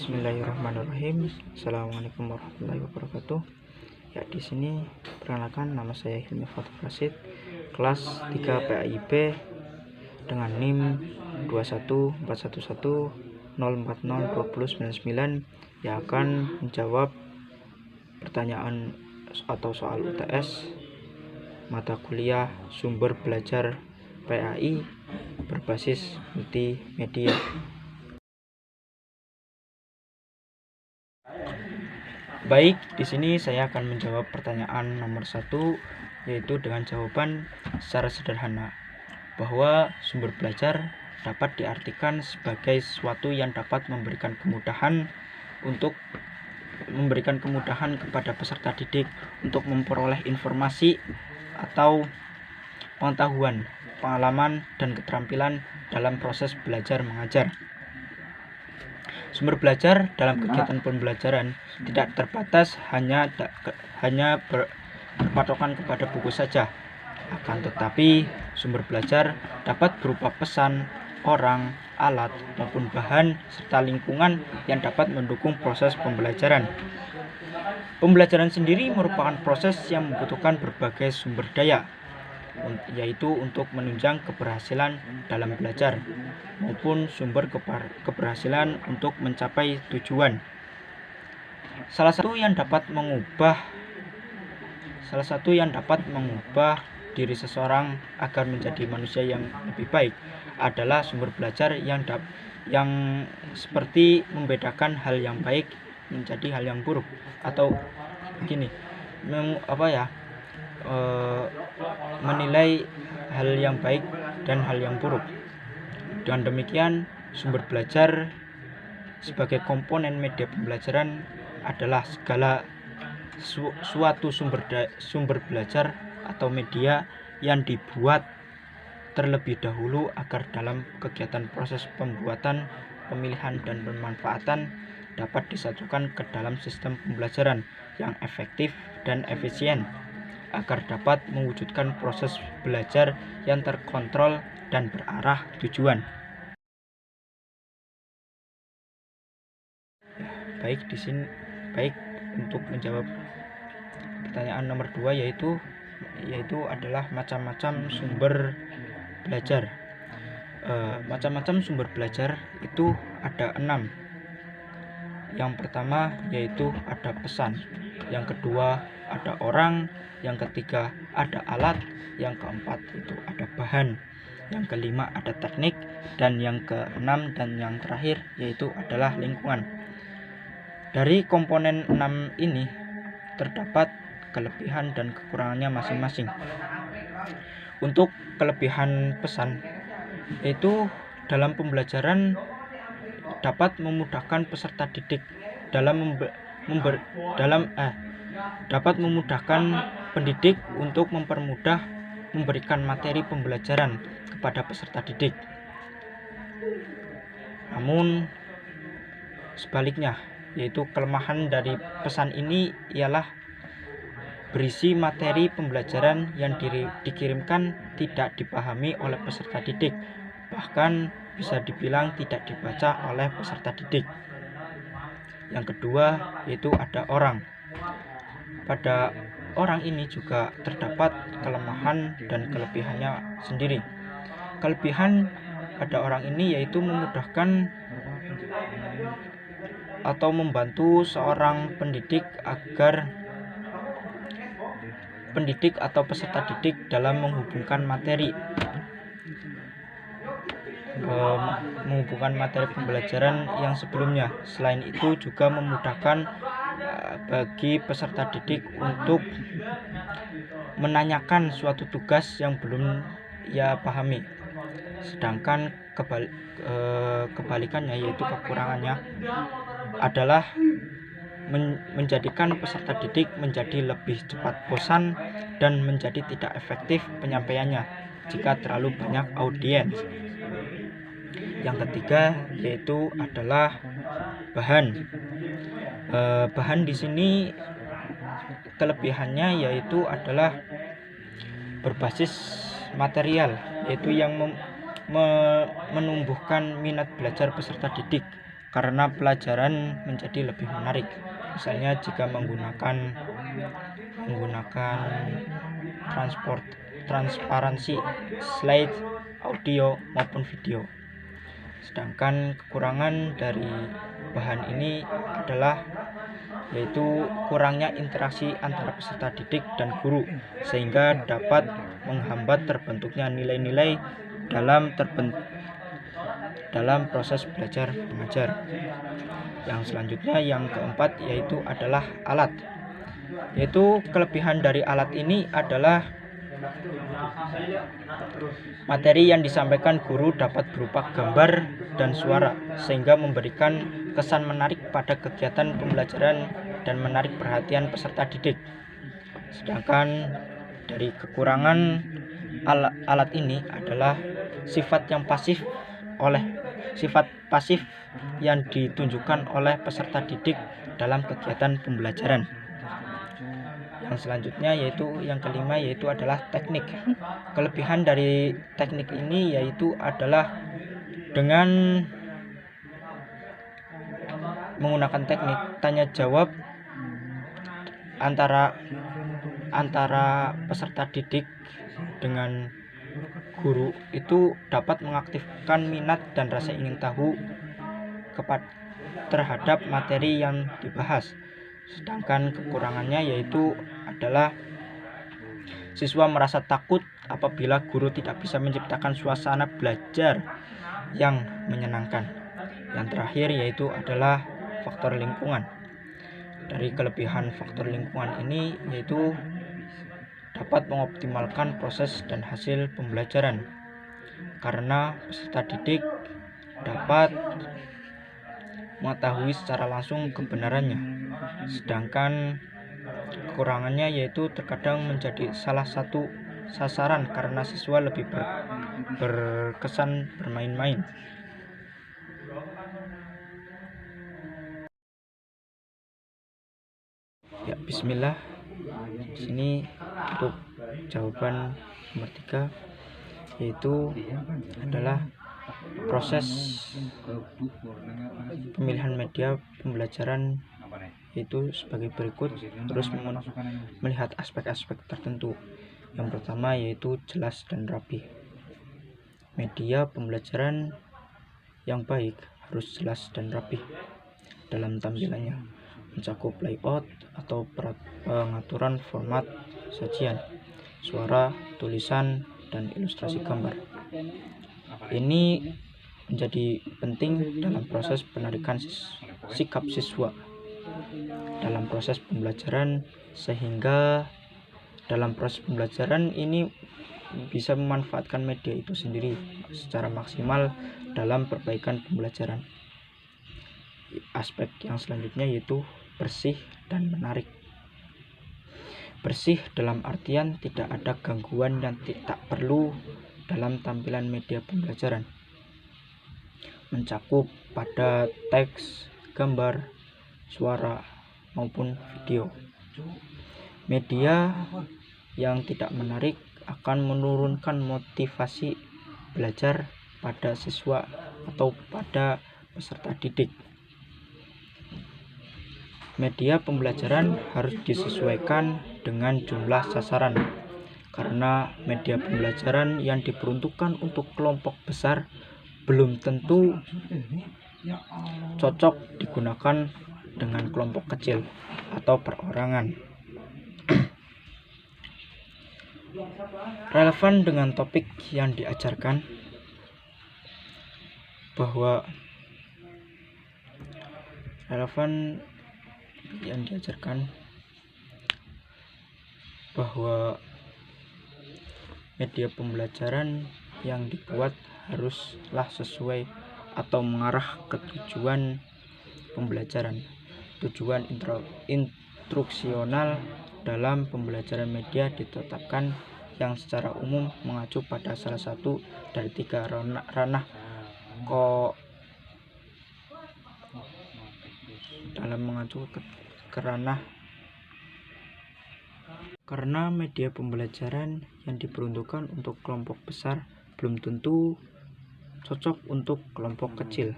Bismillahirrahmanirrahim. Assalamualaikum warahmatullahi wabarakatuh. Ya, di sini perkenalkan, nama saya Hilmi Fatur Rasid, kelas 3 PAIB dengan NIM 21411040299 yang akan menjawab pertanyaan atau soal UTS mata kuliah sumber belajar PAI berbasis multimedia. Baik, di sini saya akan menjawab pertanyaan nomor 1, yaitu dengan jawaban secara sederhana bahwa sumber belajar dapat diartikan sebagai sesuatu yang dapat memberikan kemudahan kepada peserta didik untuk memperoleh informasi atau pengetahuan, pengalaman, dan keterampilan dalam proses belajar mengajar. Sumber belajar dalam kegiatan pembelajaran tidak terbatas hanya berpatokan kepada buku saja. Akan tetapi, sumber belajar dapat berupa pesan, orang, alat, maupun bahan serta lingkungan yang dapat mendukung proses pembelajaran. Pembelajaran sendiri merupakan proses yang membutuhkan berbagai sumber daya, yaitu untuk menunjang keberhasilan dalam belajar maupun sumber keberhasilan untuk mencapai tujuan. Salah satu yang dapat mengubah diri seseorang agar menjadi manusia yang lebih baik adalah sumber belajar yang seperti membedakan hal yang baik menjadi hal yang buruk, atau begini, menilai hal yang baik dan hal yang buruk. Dengan demikian, sumber belajar sebagai komponen media pembelajaran adalah suatu sumber belajar atau media yang dibuat terlebih dahulu agar dalam kegiatan proses pembuatan, pemilihan, dan pemanfaatan dapat disatukan ke dalam sistem pembelajaran yang efektif dan efisien, agar dapat mewujudkan proses belajar yang terkontrol dan berarah tujuan. Baik, untuk menjawab pertanyaan nomor 2 yaitu adalah macam-macam sumber belajar. Macam-macam sumber belajar itu ada 6. Yang pertama yaitu ada pesan, yang kedua ada orang, yang ketiga ada alat, yang keempat itu ada bahan, yang kelima ada teknik, dan yang keenam dan yang terakhir yaitu adalah lingkungan. Dari komponen 6 ini terdapat kelebihan dan kekurangannya masing-masing. Untuk kelebihan pesan, yaitu dalam pembelajaran dapat memudahkan peserta didik dapat memudahkan pendidik untuk mempermudah memberikan materi pembelajaran kepada peserta didik. Namun sebaliknya, yaitu kelemahan dari pesan ini ialah berisi materi pembelajaran yang dikirimkan tidak dipahami oleh peserta didik, bahkan bisa dibilang tidak dibaca oleh peserta didik. Yang kedua yaitu ada orang. Pada orang ini juga terdapat kelemahan dan kelebihannya sendiri. Kelebihan pada orang ini yaitu memudahkan atau membantu seorang pendidik atau peserta didik dalam menghubungkan materi pembelajaran yang sebelumnya. Selain itu juga memudahkan bagi peserta didik untuk menanyakan suatu tugas yang belum ia pahami. Sedangkan kebalikannya, yaitu kekurangannya, adalah menjadikan peserta didik menjadi lebih cepat bosan dan menjadi tidak efektif penyampaiannya jika terlalu banyak audiens. Yang ketiga yaitu adalah bahan. Bahan di sini kelebihannya yaitu adalah berbasis material, yaitu yang menumbuhkan minat belajar peserta didik, karena pelajaran menjadi lebih menarik. Misalnya jika menggunakan transparansi slide, audio maupun video. Sedangkan kekurangan dari bahan ini adalah yaitu kurangnya interaksi antara peserta didik dan guru, sehingga dapat menghambat terbentuknya nilai-nilai dalam proses belajar mengajar. Yang selanjutnya, yang keempat, yaitu adalah alat. Yaitu kelebihan dari alat ini adalah materi yang disampaikan guru dapat berupa gambar dan suara, sehingga memberikan kesan menarik pada kegiatan pembelajaran dan menarik perhatian peserta didik. Sedangkan dari kekurangan alat ini adalah sifat pasif yang ditunjukkan oleh peserta didik dalam kegiatan pembelajaran. Yang selanjutnya, yaitu yang kelima, yaitu adalah teknik. Kelebihan dari teknik ini yaitu adalah dengan menggunakan teknik tanya jawab antara peserta didik dengan guru itu dapat mengaktifkan minat dan rasa ingin tahu terhadap materi yang dibahas. Sedangkan kekurangannya yaitu adalah siswa merasa takut apabila guru tidak bisa menciptakan suasana belajar yang menyenangkan. Yang terakhir yaitu adalah faktor lingkungan. Dari kelebihan faktor lingkungan ini yaitu dapat mengoptimalkan proses dan hasil pembelajaran, karena peserta didik dapat mengetahui secara langsung kebenarannya. Sedangkan kekurangannya yaitu terkadang menjadi salah satu sasaran karena siswa lebih berkesan bermain-main. Ya, bismillah. Di sini untuk jawaban nomor 3 yaitu adalah proses pemilihan media pembelajaran yaitu sebagai berikut. Terus melihat aspek-aspek tertentu. Yang pertama yaitu jelas dan rapi. Media pembelajaran yang baik harus jelas dan rapi dalam tampilannya, mencakup layout atau pengaturan format sajian, suara, tulisan, dan ilustrasi gambar. Ini menjadi penting dalam proses penarikan sikap siswa dalam proses pembelajaran, sehingga dalam proses pembelajaran ini bisa memanfaatkan media itu sendiri secara maksimal dalam perbaikan pembelajaran. Aspek yang selanjutnya yaitu bersih dan menarik. Bersih dalam artian tidak ada gangguan yang tidak perlu dalam tampilan media pembelajaran, mencakup pada teks, gambar, suara, maupun video. Media yang tidak menarik akan menurunkan motivasi belajar pada siswa atau pada peserta didik. Media pembelajaran harus disesuaikan dengan jumlah sasaran, karena media pembelajaran yang diperuntukkan untuk kelompok besar belum tentu cocok digunakan dengan kelompok kecil atau perorangan. Relevan dengan topik yang diajarkan, bahwa media pembelajaran yang dibuat haruslah sesuai atau mengarah ke tujuan pembelajaran. Tujuan instruksional dalam pembelajaran media ditetapkan yang secara umum mengacu pada salah satu dari 3 ranah karena media pembelajaran yang diperuntukkan untuk kelompok besar belum tentu cocok untuk kelompok kecil.